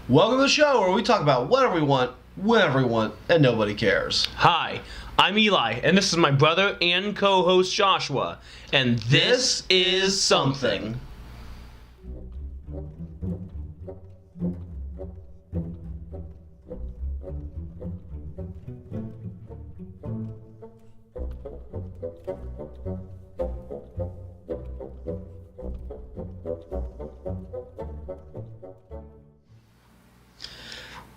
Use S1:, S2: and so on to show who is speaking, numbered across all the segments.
S1: Welcome to the show where we talk about whatever we want, whenever we want, and nobody cares.
S2: Hi, I'm Eli, and this is my brother and co-host Joshua, and this is something.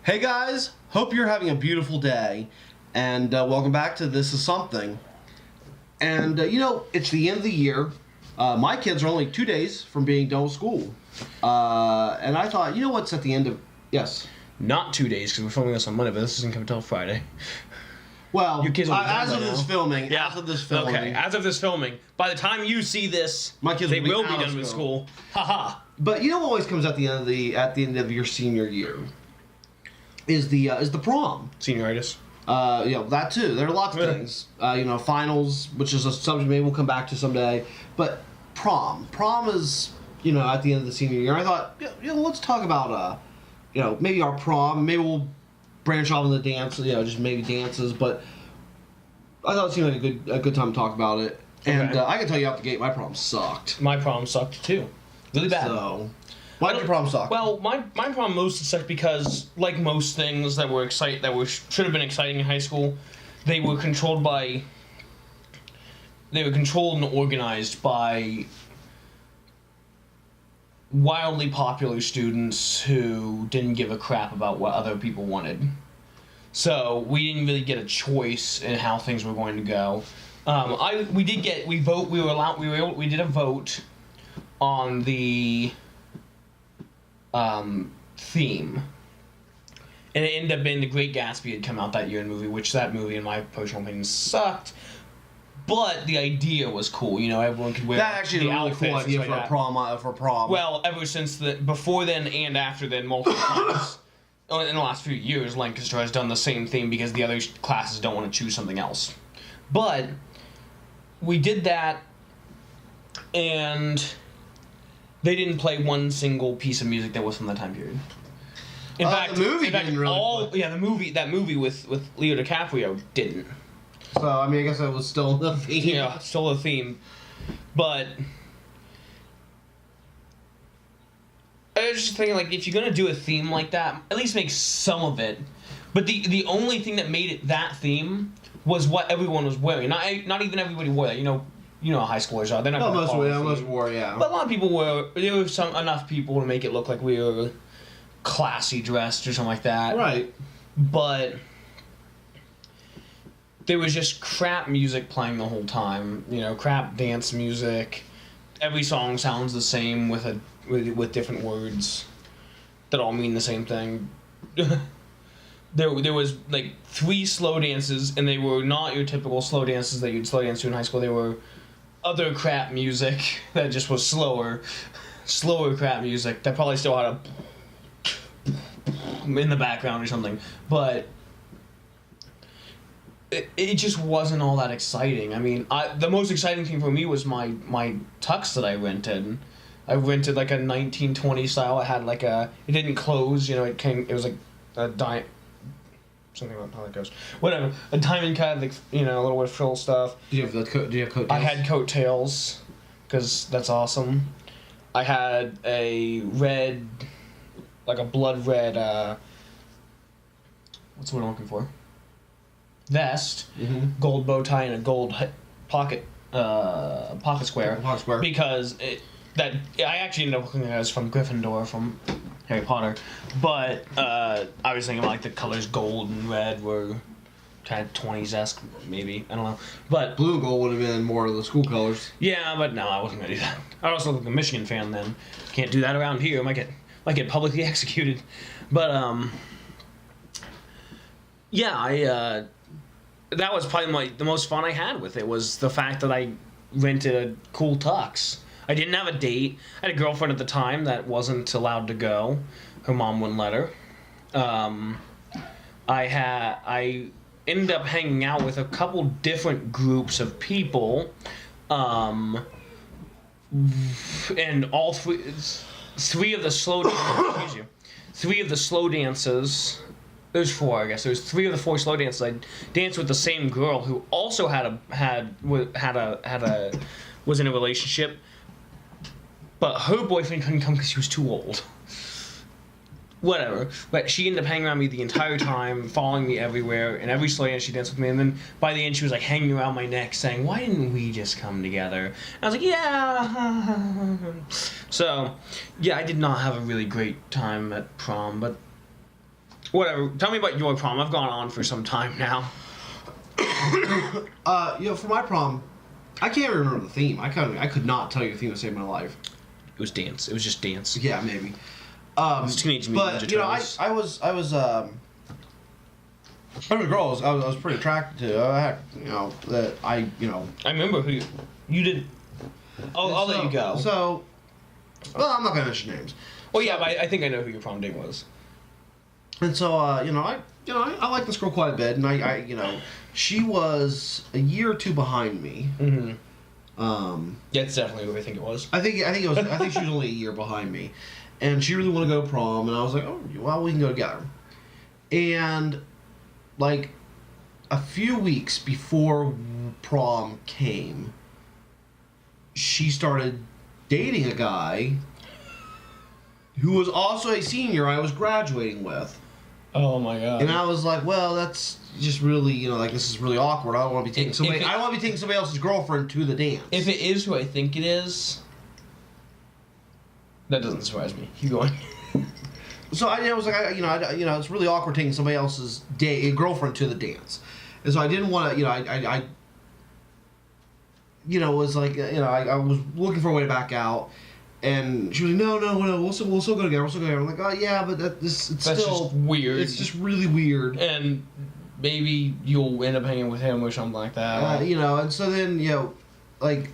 S1: Hey guys, hope you're having a beautiful day, and welcome back to This Is Something. And it's the end of the year. My kids are only 2 days from being done with school. And I thought, what's at the end of... Yes?
S2: Not 2 days, because we're filming this on Monday, but this isn't coming until Friday.
S1: Well,
S2: Your kids will be done
S1: as
S2: by
S1: of
S2: now.
S1: this filming,
S2: Yeah.
S1: as of this filming...
S2: Okay, as of this filming, by the time you see this,
S1: My kids
S2: they
S1: will
S2: will
S1: be
S2: be
S1: out of
S2: done with
S1: school.
S2: school. Haha.
S1: But what always comes at the end of your senior year is the prom.
S2: Senioritis.
S1: That too. There are lots of
S2: Yeah.
S1: things. Finals, which is a subject maybe we'll come back to someday. But prom is at the end of the senior year. I thought, let's talk about maybe our prom. Maybe we'll branch off into dance. Just maybe dances. But I thought it seemed like a good time to talk about it. And
S2: Okay.
S1: I can tell you out the gate, my prom sucked.
S2: My prom sucked too. Really bad.
S1: So, why did your prom suck?
S2: Well, my prom mostly sucked because, like most things that should have been exciting in high school, they were controlled and organized by wildly popular students who didn't give a crap about what other people wanted. So we didn't really get a choice in how things were going to go. We did a vote on the theme, and it ended up being The Great Gatsby had come out that year in the movie, which that movie in my personal opinion sucked, but the idea was cool. Everyone could wear
S1: that actually is
S2: the
S1: a really cool
S2: outfits and
S1: idea
S2: stuff
S1: for
S2: like
S1: a
S2: that.
S1: prom.
S2: Well, ever since before then and after then, multiple times in the last few years, Lancaster has done the same thing because the other classes don't want to choose something else. But we did that, and they didn't play one single piece of music that was from that time period. In fact,
S1: the movie didn't really play.
S2: that movie with Leo DiCaprio didn't.
S1: So, I guess that was still the theme.
S2: Yeah, still a theme. But I was just thinking, if you're gonna do a theme like that, at least make some of it. But the only thing that made it that theme was what everyone was wearing. Not even everybody wore that. You know how high schoolers are. They're not.
S1: Most
S2: theme.
S1: wore, yeah.
S2: But a lot of people were. There were enough people to make it look like we were classy dressed or something like that.
S1: Right.
S2: But there was just crap music playing the whole time. Crap dance music. Every song sounds the same with different words that all mean the same thing. There was 3 slow dances, and they were not your typical slow dances that you'd slow dance to in high school. They were other crap music that just was slower crap music that probably still had a in the background or something, but it just wasn't all that exciting. The most exciting thing for me was my tux that I rented. I rented a 1920 style. It had it didn't close. It was a something about how that goes. Whatever. A diamond cut, a little bit of frill stuff.
S1: Do you have coattails?
S2: I had coattails, because that's awesome. I had a red, a blood red, what's the word I'm looking for? Vest, gold bow tie, and a gold pocket square.
S1: Pocket square.
S2: Because I actually ended up looking at it as from Gryffindor from Harry Potter, but I was thinking the colors gold and red were kind of 20s-esque, maybe. I don't know. But
S1: blue and gold would have been more of the school colors.
S2: Yeah, but no, I wasn't gonna do that. I also look like a Michigan fan then. Can't do that around here. Might get publicly executed. But that was probably the most fun I had with it, was the fact that I rented a cool tux. I didn't have a date. I had a girlfriend at the time that wasn't allowed to go. Her mom wouldn't let her. I ended up hanging out with a couple different groups of people, and all three of the slow 3 of the slow dances. There's 4, I guess. There's 3 of the 4 slow dances. I danced with the same girl who also was in a relationship, but her boyfriend couldn't come because she was too old. Whatever. But she ended up hanging around me the entire time, following me everywhere, and every slow dance she danced with me. And then by the end, she was like hanging around my neck, saying, "Why didn't we just come together?" And I was like, "Yeah." So, yeah, I did not have a really great time at prom, but whatever. Tell me about your prom. I've gone on for some time now.
S1: For my prom, I can't even remember the theme. I could not tell you the theme to save my life.
S2: It was dance. It was just dance.
S1: Yeah, maybe.
S2: It was Teenage Mutant Ninja Turtles.
S1: I was I was a girl I was pretty attracted to. I had, I
S2: remember who you did. I'll let you go.
S1: So, well, I'm not gonna mention names.
S2: Well, yeah, but I think I know who your prom date was.
S1: And so, I like this girl quite a bit, and I she was a year or 2 behind me.
S2: Mm-hmm. Yeah, it's definitely who I think it was.
S1: I think she was only a year behind me, and she really wanted to go to prom, and I was like, oh, well, we can go together. And like a few weeks before prom came, she started dating a guy who was also a senior I was graduating with.
S2: Oh my god!
S1: And I was like, well, that's just really, this is really awkward. I don't want to be taking somebody. I don't want to be taking somebody else's girlfriend to the dance.
S2: If it is who I think it is, that doesn't surprise me. Keep going.
S1: So I was like, it's really awkward taking somebody else's girlfriend to the dance, and so I didn't want to, I was like, I was looking for a way to back out. And she was like, no, we'll still go together. I'm like, oh yeah, but it's
S2: That's
S1: still
S2: just weird.
S1: It's just really weird.
S2: And maybe you'll end up hanging with him or something like that.
S1: And so then like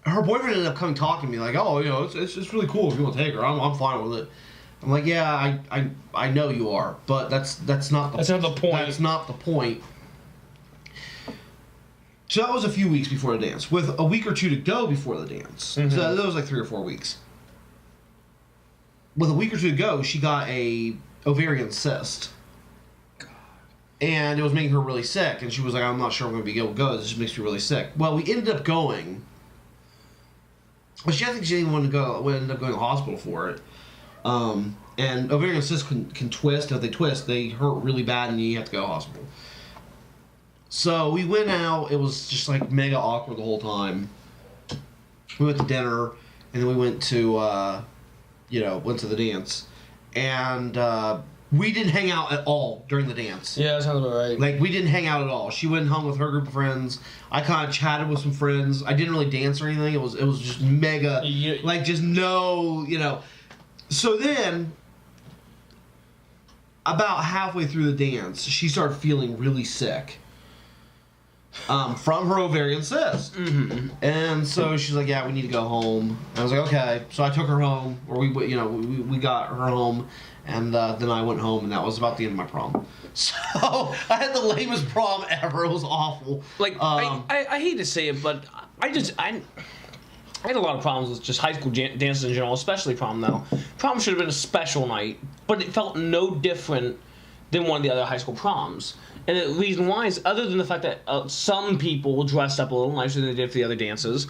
S1: her boyfriend ended up coming talking to me like, oh, it's really cool if you want to take her. I'm fine with it. I'm like, yeah, I know you are, but that's not the
S2: point.
S1: That's not the point. So that was a few weeks before the dance, with a week or 2 to go before the dance.
S2: Mm-hmm.
S1: So that was like 3 or 4 weeks. With a week or 2 to go, she got a ovarian cyst. God. And it was making her really sick, and she was like, I'm not sure I'm going to be able to go. This just makes me really sick. Well, we ended up going. But I think she didn't want to go. We ended up going to the hospital for it. And ovarian cysts can twist. If they twist, they hurt really bad, and you have to go to the hospital. So we went out. It was just like mega awkward the whole time. We went to dinner, and then we went to, went to the dance, and we didn't hang out at all during the dance.
S2: Yeah, that sounds about right.
S1: Like, we didn't hang out at all. She went and hung with her group of friends. I kind of chatted with some friends. I didn't really dance or anything. It was just mega, just no, So then, about halfway through the dance, she started feeling really sick. From her ovarian cyst.
S2: Mm-hmm.
S1: And so she's like, yeah, we need to go home. And I was like, okay. So I took her home, or we got her home, and then I went home, and that was about the end of my prom. So I had the lamest prom ever. It was awful.
S2: Like, I hate to say it, but I had a lot of problems with just high school dances in general, especially prom, though. Prom should have been a special night, but it felt no different than one of the other high school proms. And the reason why is, other than the fact that some people dressed up a little nicer than they did for the other dances,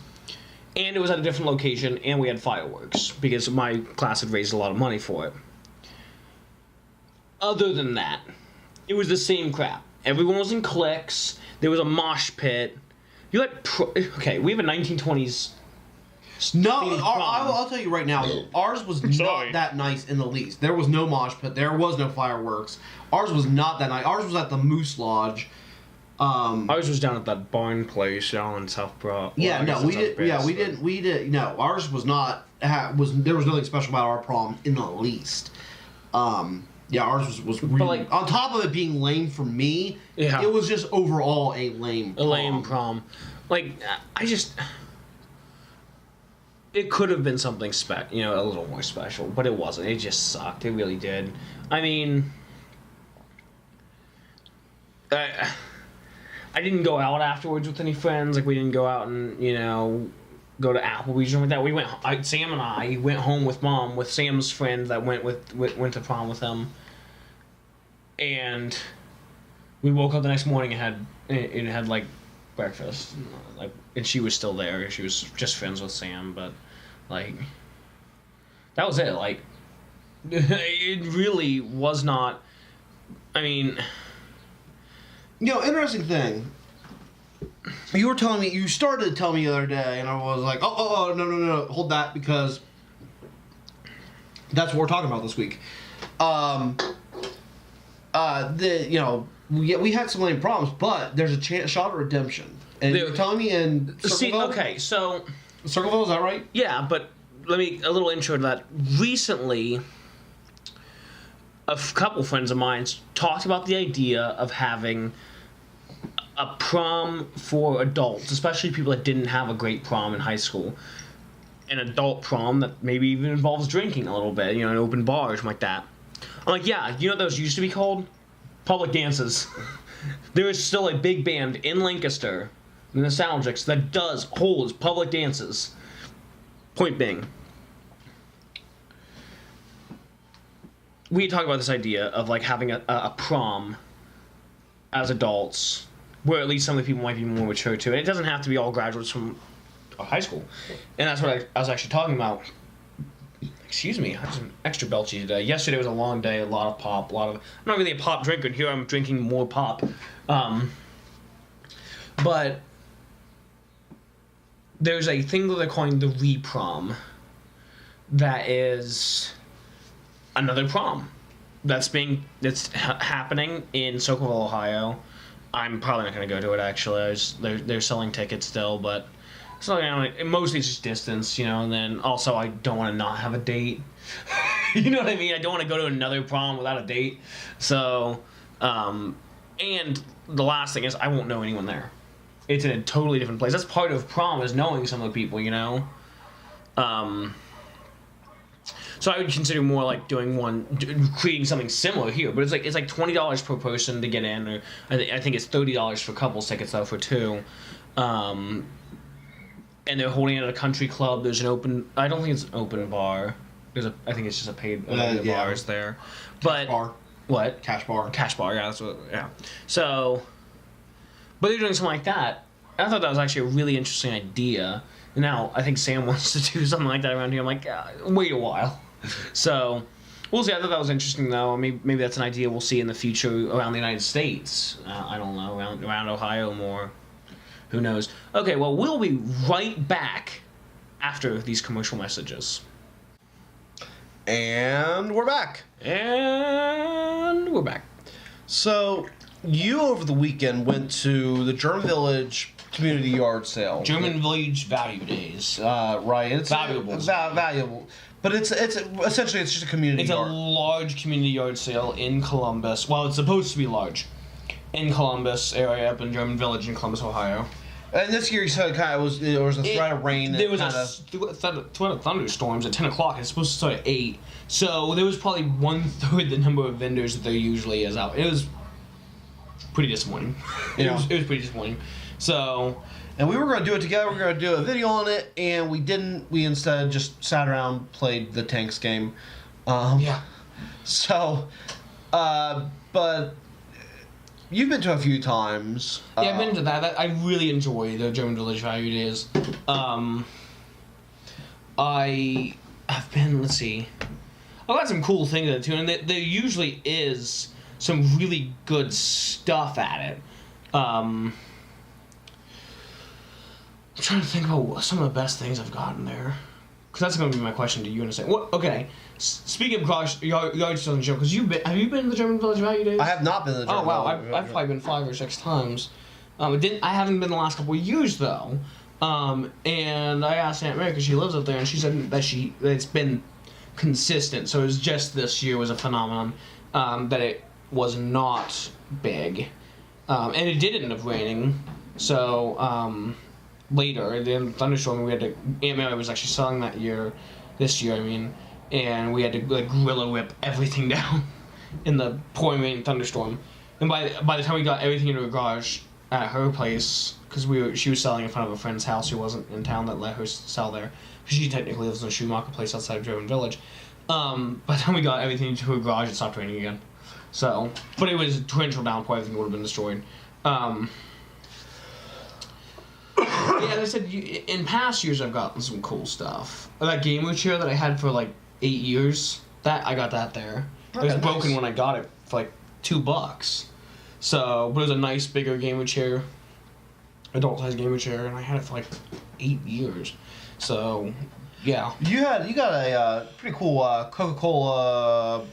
S2: and it was at a different location, and we had fireworks, because my class had raised a lot of money for it. Other than that, it was the same crap. Everyone was in cliques, there was a mosh pit. You had okay, we have a 1920s...
S1: No, I'll tell you right now, ours was not that nice in the least. There was no mosh pit. There was no fireworks. Ours was not that nice. Ours was at the Moose Lodge.
S2: Ours was down at that barn place down in South Broad.
S1: Yeah, no, we did. Yeah, we did. No, ours was not. There was nothing special about our prom in the least. Yeah, ours was really. Like, on top of it being lame for me, it was just overall a lame prom.
S2: A lame prom. Like, it could have been something a little more special, but it wasn't. It just sucked. It really did. I mean, I didn't go out afterwards with any friends. Like, we didn't go out and, go to Applebee's or something like that. Sam and I went home with Mom, with Sam's friend that went to prom with him. And we woke up the next morning and had like breakfast. And she was still there. She was just friends with Sam, but like that was it. Like it really was not. I mean,
S1: interesting thing. You started to tell me the other day, and I was like, oh, no, hold that, because that's what we're talking about this week. We had some lame problems, but there's a shot of redemption. And you were telling me in Circleville?
S2: Okay, so
S1: Circleville, is that right?
S2: Yeah, but a little intro to that. Recently, a couple friends of mine talked about the idea of having a prom for adults, especially people that didn't have a great prom in high school. An adult prom that maybe even involves drinking a little bit, an open bar or something like that. I'm like, yeah, you know what those used to be called? Public dances. There is still a big band in Lancaster, the Nostalgics, that holds public dances. Point being, we talk about this idea of like having a prom as adults, where at least some of the people might be more mature too. And it doesn't have to be all graduates from high school. And that's what I was actually talking about. Excuse me, I have some extra belchy today. Yesterday was a long day, a lot of pop, I'm not really a pop drinker, and here I'm drinking more pop. But there's a thing that they're calling the re-prom. That is another prom. That's happening in Circleville, Ohio. I'm probably not going to go to it, actually. They're selling tickets still, but so mostly it's just distance, and then also I don't want to not have a date. You know what I mean? I don't want to go to another prom without a date. So, and the last thing is I won't know anyone there. It's in a totally different place. That's part of prom, is knowing some of the people, So I would consider more like creating something similar here, but it's like $20 per person to get in, or I think it's $30 for couples tickets though for two, and they're holding it at a country club. There's an open. I don't think it's an open bar. I think it's just a paid bars there, but
S1: bar.
S2: What?
S1: Cash bar.
S2: Cash bar. Yeah, that's what. Yeah. So, but they're doing something like that. I thought that was actually a really interesting idea. Now I think Sam wants to do something like that around here. I'm like, wait a while. So, we'll see. I thought that was interesting, though. Maybe that's an idea we'll see in the future around the United States. I don't know, around Ohio more. Who knows? Okay, well, we'll be right back after these commercial messages.
S1: And we're back. So, you over the weekend went to the German Village Community Yard Sale.
S2: German Village Value Days.
S1: Right. It's valuable. But it's essentially just a community yard. It's a large community yard sale in Columbus. Well, it's supposed to be large. In Columbus area, up in German Village in Columbus, Ohio. And this year, you said there was a threat of rain. There was a threat of thunderstorms at 10 o'clock. It's supposed to start at 8. So there was probably 1/3 the number of vendors that there usually is out. It was pretty disappointing. It was pretty disappointing. So... And we were going to do it together. We were going to do a video on it, and we didn't. We instead just sat around, played the Tanks game. Yeah. So, but you've been to a few times.
S2: Yeah, I've been to that. I really enjoy the German Village Value Days. I have been. Let's see. I've got some cool things at it too, and there usually is some really good stuff at it. I'm trying to think about some of the best things I've gotten there. Because that's going to be my question to you in a second. Okay, speaking of yard sales and show, because have you been to the German Village Value Days? I have not been to the German Village. Oh, wow, I've probably been 5 or 6 times. I haven't been the last couple of years, though. And I asked Aunt Mary, because she lives up there, and she said that it's been consistent. So it was just this year was a phenomenon, that it was not big. And it did end up raining. So, later, in the thunderstorm, Aunt Mary was actually selling this year, and we had to gorilla whip everything down in the pouring rain thunderstorm. And by the time we got everything into a garage at her place, because she was selling in front of a friend's house who wasn't in town that let her sell there. Because she technically lives in a Schumacher place outside of Driven Village. By the time we got everything into her garage, it stopped raining again. So, but it was a torrential downpour, everything would have been destroyed. Yeah, as I said, in past years I've gotten some cool stuff. That gamer chair that I had for like 8 years, I got that there. It was broken when I got it for like $2. So, but it was a nice bigger gamer chair, adult size gamer chair, and I had it for like 8 years. So, yeah.
S1: You got a pretty cool Coca-Cola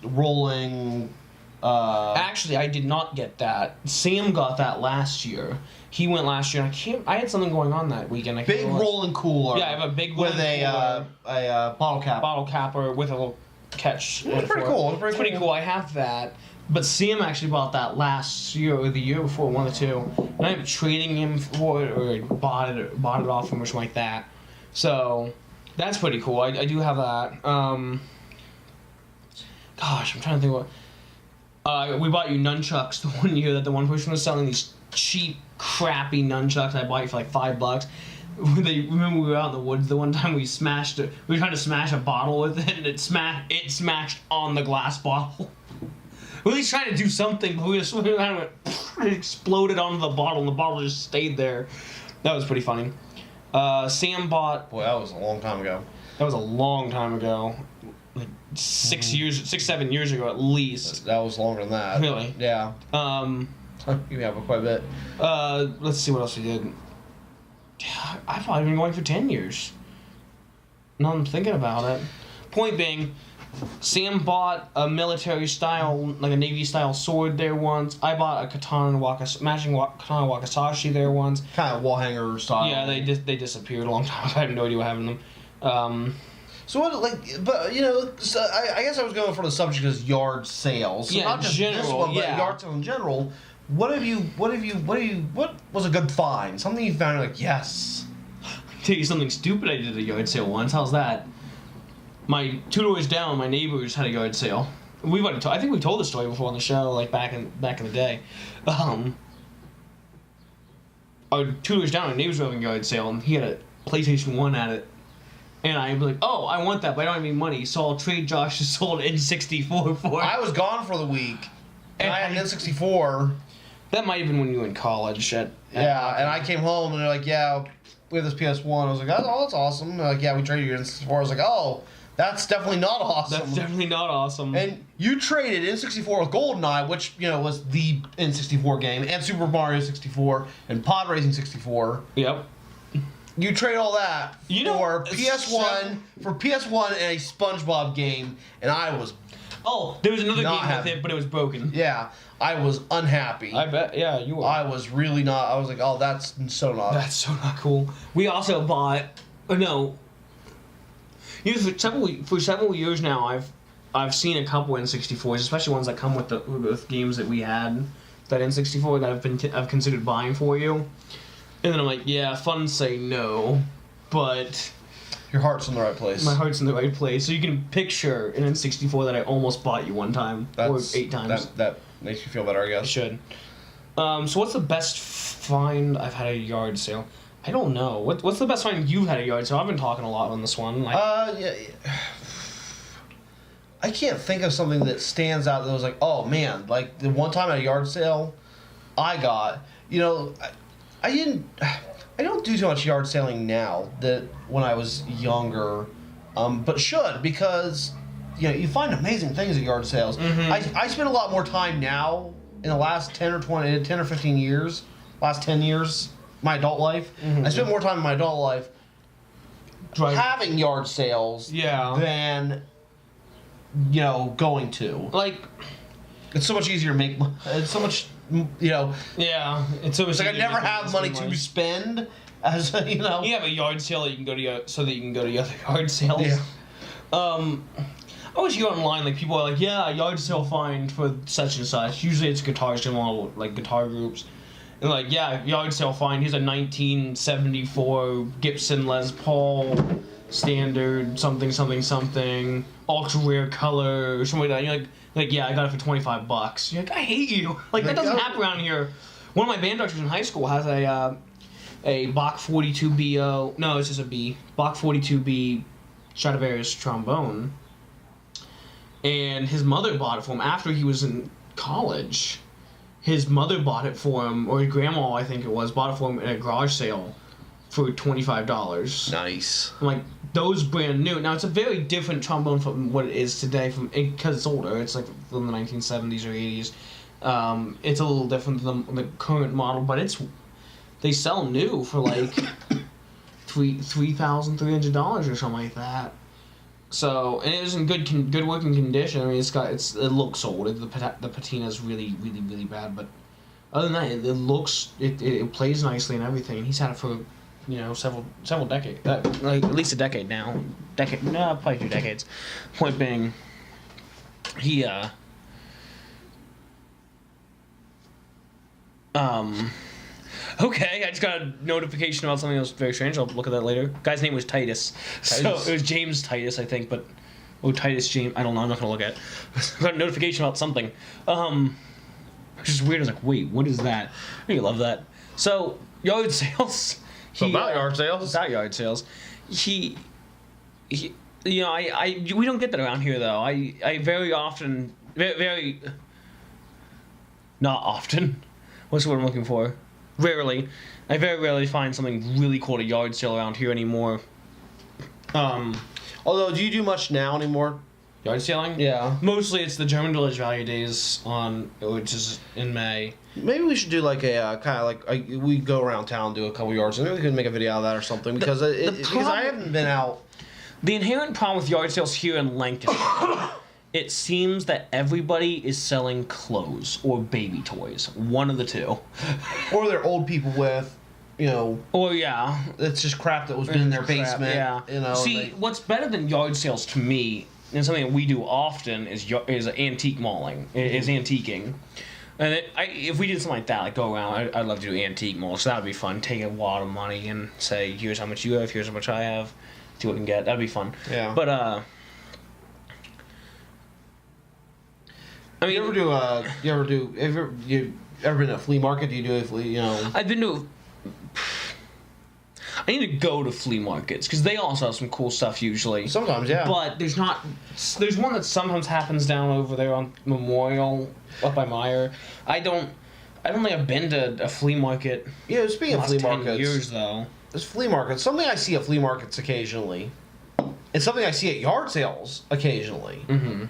S1: rolling.
S2: Actually, I did not get that. Sam got that last year. He went last year, and I had something going on that weekend.
S1: Big rolling cooler.
S2: Yeah, I have a big rolling
S1: cooler. With a bottle cap.
S2: Bottle capper with a little catch.
S1: It's pretty cool. It's
S2: pretty cool. I have that. But Sam actually bought that last year or the year before, one of the two. And I'm trading him for it, or bought it off him or something like that. So that's pretty cool. I do have that. Gosh, I'm trying to think what. We bought you nunchucks the one year that the one person was selling these cheap, crappy nunchucks. I bought you for like $5. Remember we were out in the woods the one time we smashed it. We were trying to smash a bottle with it, and it smashed on the glass bottle. We were at least trying to do something, but we kind of went, it exploded onto the bottle, and the bottle just stayed there. That was pretty funny. Sam bought.
S1: Boy, that was a long time ago.
S2: That was a long time ago. Like 7 years ago at least.
S1: That was longer than that.
S2: Really?
S1: Yeah. You have quite a bit.
S2: Let's see what else we did. I've probably been going for 10 years. Now I'm thinking about it. Point being, Sam bought a military style, like a Navy style sword there once. I bought a matching katana Wakasashi there once.
S1: Kind of wall hanger style.
S2: Yeah, they disappeared a long time ago. I have no idea what happened to them.
S1: So what, like, but so I guess I was going for the subject as yard sales. So
S2: yeah,
S1: not just
S2: general,
S1: this one, but
S2: yeah.
S1: yard sales in general. What was a good find? Something you found, like, yes.
S2: I'll tell you something stupid I did at a yard sale once. How's that? My 2 doors down, my neighbors had a yard sale. I think we told this story before on the show, like back in the day. Our 2 doors down, our neighbors were having a yard sale, and he had a PlayStation 1 at it. And I'd be like, oh, I want that, but I don't have any money, so I'll trade Josh's old N64 for it.
S1: I was gone for the week, and I had an N64.
S2: That might have been when you were in college.
S1: Yeah, and I came home, and they're like, yeah, we have this PS1. I was like, oh, that's awesome. And they're like, yeah, we traded your N64. I was like, oh, that's definitely not awesome.
S2: That's definitely not awesome.
S1: And you traded N64 with GoldenEye, which, was the N64 game, and Super Mario 64, and Pod Racing 64.
S2: Yep.
S1: You trade all that for PS1 and a SpongeBob game, and I was.
S2: Oh, there was another game
S1: happy.
S2: with it, but it was broken.
S1: Yeah, I was unhappy.
S2: I bet. Yeah, you were.
S1: I was really not. I was like, oh, that's so not.
S2: That's so not cool. We also bought. No. For several years now, I've seen a couple N64s, especially ones that come with games that we had, that N64 that I've considered buying for you. And then I'm like, yeah, fun say no, but
S1: your heart's in the right place.
S2: My heart's in the right place. So you can picture an N64 that I almost bought you one time, or 8 times.
S1: That makes you feel better, I guess.
S2: It should. So what's the best find I've had at a yard sale? I don't know. What's the best find you've had at a yard sale? I've been talking a lot on this one.
S1: Yeah. I can't think of something that stands out that was like, oh man, like the one time at a yard sale, I got, I don't do too much yard selling now that when I was younger, but should, because you find amazing things at yard sales.
S2: Mm-hmm.
S1: I spend a lot more time now in the last 10 or 15 years, last 10 years, my adult life. Mm-hmm. I spend more time in my adult life having yard sales than going to.
S2: Like,
S1: it's so much easier to make. It's so much.
S2: Yeah, it's so much.
S1: It's like I never have money to spend, as
S2: You have a yard sale that you can go to, so that you can go to other yard sales.
S1: Yeah.
S2: I always hear online like people are like, yeah, yard sale find for such and such. Usually it's guitars, like guitar groups, and like, yeah, yard sale find. Here's a 1974 Gibson Les Paul standard something ultra rare color or something like that. You're like yeah, I got it for $25. You're like, I hate you. Like that doesn't happen around here. One of my band directors in high school has a Bach 42BO. No, it's just a B. Bach 42B Stradivarius trombone. And his mother bought it for him after he was in college. His mother bought it for him, or his grandma, I think it was, bought it for him at a garage sale for $25.
S1: Nice.
S2: I'm like, those brand new. Now, it's a very different trombone from what it is today, because it's older. It's like from the 1970s or 80s. It's a little different than the current model, but they sell new for like $3,300 or something like that. So, and it was in good working condition. I mean, it looks old. The patina is really, really, really bad. But other than that, it plays nicely and everything. And he's had it for, several decades, like at least a decade now. Probably 2 decades. Point being, he Okay, I just got a notification about something that was very strange. I'll look at that later. Guy's name was Titus. So it was James Titus, I think, but Titus James. I don't know. I'm not gonna look at it. I got a notification about something. Which is weird. I was like, wait, what is that? You love that. So yard sales.
S1: About yard sales.
S2: About yard sales. We don't get that around here though. I very often, very not often. What's the word I'm looking for? Rarely. I very rarely find something really cool at a yard sale around here anymore.
S1: Although, do you do much now anymore?
S2: Yard selling?
S1: Yeah.
S2: Mostly it's the German Village Value Days which is in May.
S1: Maybe we should do like a kind of like we go around town and do a couple yards. Maybe we could make a video out of that or something because because I haven't been out.
S2: The inherent problem with yard sales here in Lancashire, it seems that everybody is selling clothes or baby toys. One of the two.
S1: Or they're old people with,
S2: Or yeah.
S1: It's just crap that was been in their basement.
S2: Yeah. See, what's better than yard sales to me, and something that we do often, is antique mauling. Is antiquing. And if we did something like that, like go around, I'd love to do antique malls. So that would be fun. Take a lot of money and say, here's how much you have, here's how much I have. See what we can get. That'd be fun.
S1: Yeah.
S2: But I mean,
S1: have you ever been to a flea market? Do you do a flea?
S2: I've been to. I need to go to flea markets because they also have some cool stuff usually.
S1: Sometimes, yeah.
S2: But there's not. There's one that sometimes happens down over there on Memorial, up by Meyer. I don't think I've been to a flea market.
S1: Yeah, speaking of flea
S2: 10
S1: markets,
S2: years though.
S1: There's flea markets. Something I see at flea markets occasionally, and something I see at yard sales occasionally.
S2: Mm-hmm.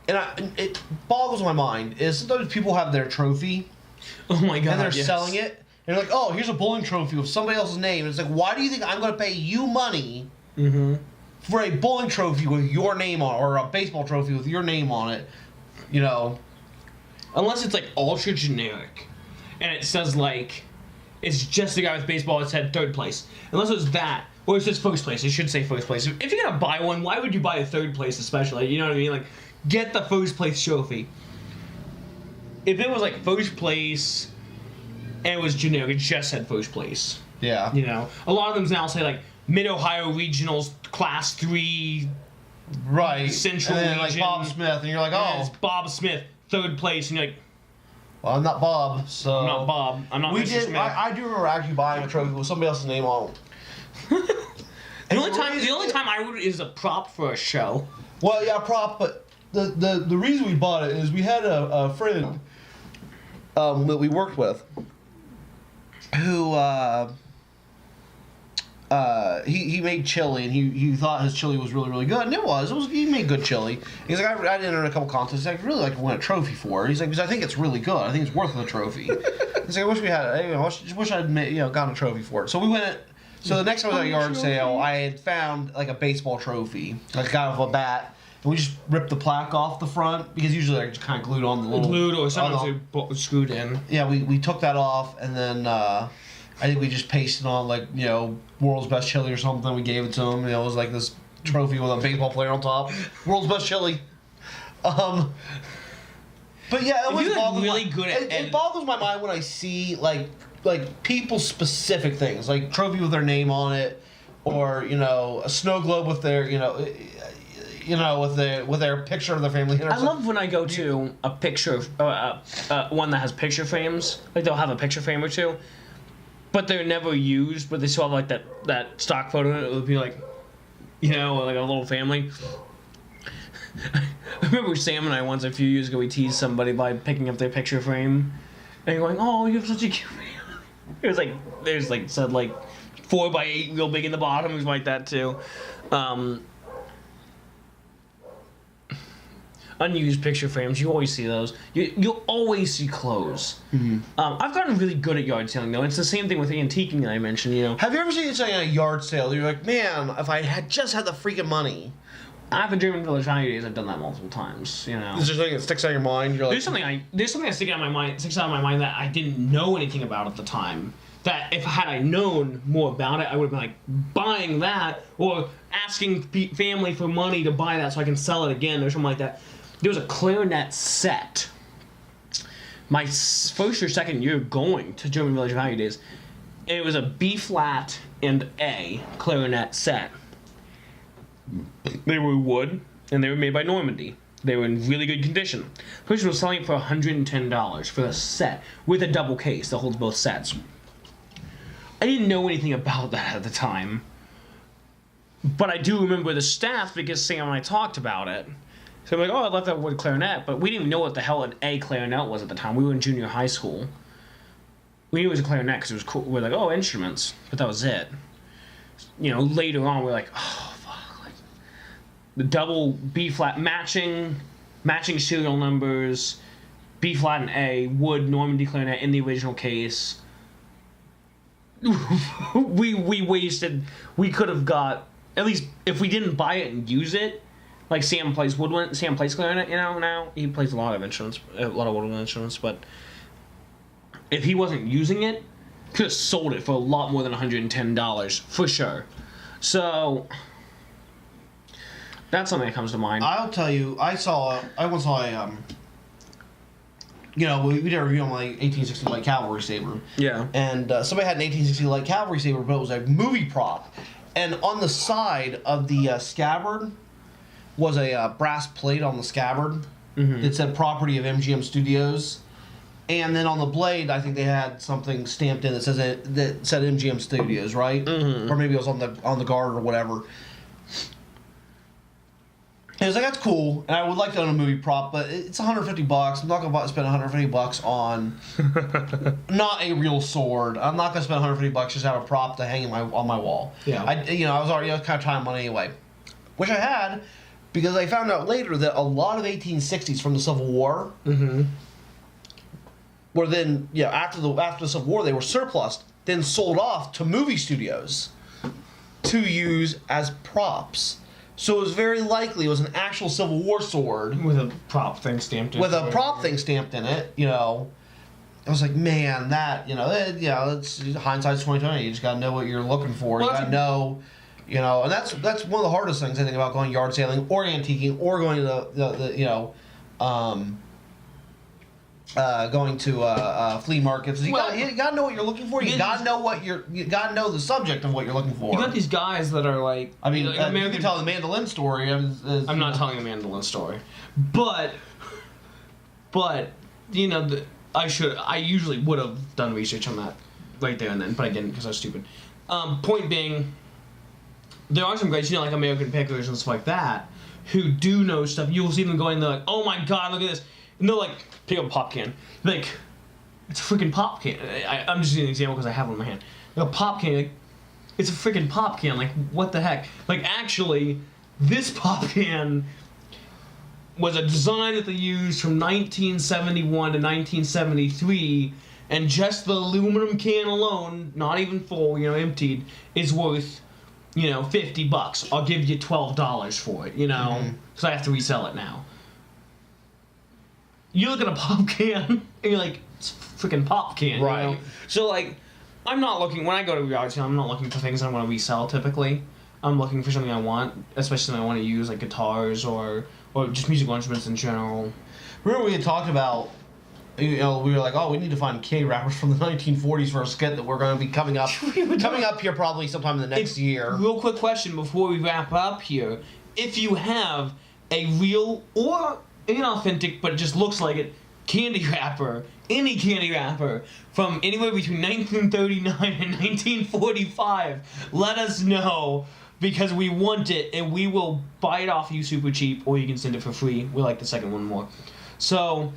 S1: And it boggles my mind is sometimes people have their trophy.
S2: Oh my god!
S1: And they're
S2: yes.
S1: selling it. And they're like, oh, here's a bowling trophy with somebody else's name. And it's like, why do you think I'm going to pay you money for a bowling trophy with your name on it, or a baseball trophy with your name on it?
S2: Unless it's like ultra generic, and it says like, it's just the guy with baseball that said third place. Unless it was that, or it says first place. It should say first place. If you're gonna buy one, why would you buy a third place especially? You know what I mean? Like, get the first place trophy. If it was like first place and it was generic, it just said first place.
S1: Yeah.
S2: A lot of them now say like Mid-Ohio Regionals Class 3
S1: right.
S2: Central
S1: and then,
S2: Region.
S1: like Bob Smith, and you're like, oh.
S2: It's Bob Smith, third place, and you're like,
S1: well, I'm not Bob, so.
S2: I'm not Bob. I'm not Mr. Smith.
S1: I do remember actually buying a trophy with somebody else's name on it.
S2: The only time I would is a prop for a show.
S1: Well, yeah, prop, but the reason we bought it is we had a friend that we worked with who he made chili, and he thought his chili was really, really good, and it was he made good chili. He's like, I entered a couple contests. I'd really like to win a trophy for it. He's like, because I think it's really good. I think it's worth the trophy. He's like, I wish we had it. I wish I'd gotten a trophy for it. So we went. So the next time I was at a yard sale, I had found like a baseball trophy, like a guy with a bat. And we just ripped the plaque off the front because usually they're just kind of glued on the little.
S2: Glued, or sometimes they screwed in.
S1: Yeah, we took that off, and then I think we just pasted on like world's best chili or something. We gave it to him. It was like this trophy with a baseball player on top. World's best chili. But yeah, it was
S2: really good at
S1: it boggles my mind when I see like people specific things, like trophy with their name on it, or a snow globe with their with their picture of their family.
S2: I love when I go to a picture, one that has picture frames. Like they'll have a picture frame or two, but they're never used. But they still have like that stock photo. It would be like, like a little family. I remember Sam and I once a few years ago we teased somebody by picking up their picture frame, and going, "Oh, you have such a cute." It was like there's like said like 4x8 real big in the bottom. It was like that too. Unused picture frames, you always see those. You'll always see clothes. Mm-hmm. I've gotten really good at yard selling, though. It's the same thing with antiquing that I mentioned,
S1: Have you ever seen something at a yard sale? You're like, man, if I had just had the freaking money.
S2: I have a German Village Value Days. I've done that multiple times,
S1: Is there something that sticks out of your mind? You're like,
S2: there's something that sticks out of my mind that I didn't know anything about at the time. That if had I known more about it, I would have been like buying that or asking family for money to buy that so I can sell it again or something like that. There was a clarinet set. My first or second year going to German Village Value Days, it was a B flat and A clarinet set. They were wood and they were made by Normandy. They were in really good condition. The person was selling it for $110 for the set with a double case that holds both sets. I didn't know anything about that at the time, but I do remember the staff because Sam and I talked about it. So I'm like, I love that wood clarinet, but we didn't even know what the hell an A clarinet was at the time. We were in junior high school. We knew it was a clarinet because it was cool. We were like, instruments, but that was it. Later on, we're like, fuck, like the double B flat matching serial numbers, B flat and A wood Normandy clarinet in the original case. we wasted. We could have got at least if we didn't buy it and use it. Like Sam plays woodwind. Sam plays clarinet. Now he plays a lot of woodwind instruments. But if he wasn't using it, could have sold it for a lot more than $110 for sure. So that's something that comes to mind.
S1: I'll tell you, I once saw a we did a review on my 1860 light cavalry saber.
S2: Yeah.
S1: And somebody had an 1860 light cavalry saber, but it was a movie prop, and on the side of the scabbard was a brass plate on the scabbard that said property of MGM Studios. And then on the blade, I think they had something stamped in that said MGM Studios, right? Mm-hmm. Or maybe it was on the guard or whatever. And I was like, that's cool, and I would like to own a movie prop, but it's $150. I'm not going to spend $150 on not a real sword. I'm not going to spend $150 just to have a prop to hang on my wall.
S2: Yeah.
S1: I was already kind of tying money anyway, which I had. Because I found out later that a lot of 1860s from the Civil War were then, after the Civil War, they were surplused, then sold off to movie studios to use as props. So it was very likely it was an actual Civil War sword
S2: with a prop thing stamped in it.
S1: I was like, man, that it's hindsight's 2020. You just gotta know what you're looking for.
S2: Well,
S1: you gotta know. And that's one of the hardest things I think about going yard sailing or antiquing or going to going to flea markets. You gotta know what you're looking for. You gotta know the subject of what you're looking for.
S2: You got these guys that are like.
S1: I mean, you can tell the mandolin story.
S2: I'm not telling the mandolin story, but I usually would have done research on that right there and then, but I didn't because I was stupid. Point being. There are some guys, like American Pickers and stuff like that, who do know stuff. You'll see them going, they're like, oh my god, look at this. And they'll like, pick up a pop can. Like, it's a freaking pop can. I'm just using an example because I have it in my hand. Like a pop can, like, it's a freaking pop can. Like, what the heck? Like, actually, this pop can was a design that they used from 1971 to 1973, and just the aluminum can alone, not even full, emptied, is worth $50. I'll give you $12 for it, because I have to resell it now. You look at a pop can, and you're like, it's a freaking pop can,
S1: right?
S2: So, like, I'm not looking, when I go to a yard sale, I'm not looking for things I want to resell, typically. I'm looking for something I want, especially something I want to use, like guitars or just musical instruments in general.
S1: Remember we had talked about, we were like, we need to find K-rappers from the 1940s for a skit that we're going to be coming up here probably sometime in the next year.
S2: Real quick question before we wrap up here. if you have a real or inauthentic, but it just looks like it, candy wrapper, any candy wrapper from anywhere between 1939 and 1945, let us know, because we want it and we will buy it off you super cheap, or you can send it for free. We like the second one more. So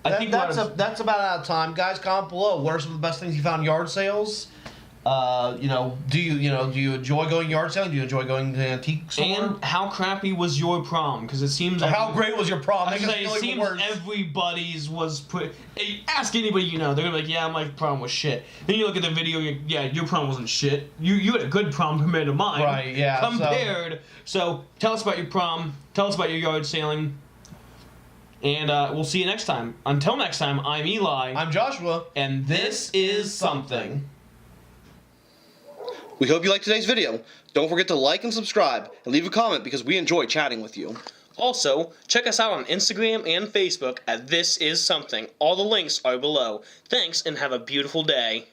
S2: I think
S1: that's about out of time, guys. Comment below. What are some of the best things you found in yard sales? Do you enjoy going yard selling? Do you enjoy going to an antique store?
S2: And how crappy was your prom? Because it seems
S1: how great was your prom?
S2: It seems everybody's was pretty. Hey, ask anybody you know, they're gonna be like, yeah, my prom was shit. Then you look at the video, yeah, your prom wasn't shit. You had a good prom compared to mine.
S1: Right? Yeah.
S2: Compared. So tell us about your prom. Tell us about your yard sailing. And we'll see you next time. Until next time, I'm Eli.
S1: I'm Joshua.
S2: And this is something.
S1: We hope you liked today's video. Don't forget to like and subscribe, and leave a comment because we enjoy chatting with you.
S2: Also, check us out on Instagram and Facebook at This Is Something. All the links are below. Thanks, and have a beautiful day.